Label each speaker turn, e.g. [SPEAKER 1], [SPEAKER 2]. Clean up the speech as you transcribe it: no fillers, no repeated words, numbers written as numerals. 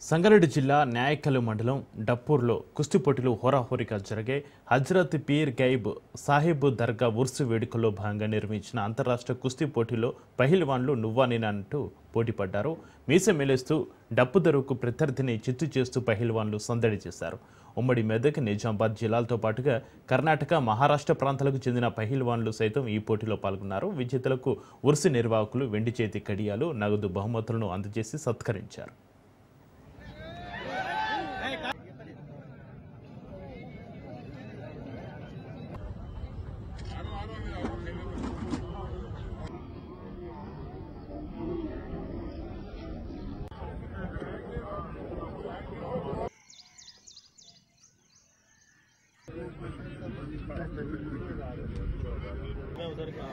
[SPEAKER 1] సంగారెడ్డి జిల్లా న్యాయకల్ మండలం డప్పూర్లో కుస్తీ పోటీలు హోరాహోరీగా జరిగే హజ్రత్ పీర్ గైబ్ సాహిబ్ దర్గా ఉర్సు వేడుకల్లో భాగంగా నిర్వహించిన అంతర్రాష్ట్ర కుస్తీ పోటీలో పహిల్వాన్లు నువ్వా నేనంటూ పోటీపడ్డారు. మీసె మెలేస్తూ డప్పు దరువుకు ప్రత్యర్థిని చిత్తు చేస్తూ పహిల్వాన్లు సందడి చేశారు. ఉమ్మడి మెదక్, నిజామాబాద్ జిల్లాలతో పాటుగా కర్ణాటక, మహారాష్ట్ర ప్రాంతాలకు చెందిన పహిల్వాన్లు సైతం ఈ పోటీలో పాల్గొన్నారు. విజేతలకు ఉర్సు నిర్వాహకులు వెండి చేతి కడియాలు, నగదు బహుమతులను అందజేసి సత్కరించారు.
[SPEAKER 2] उधर का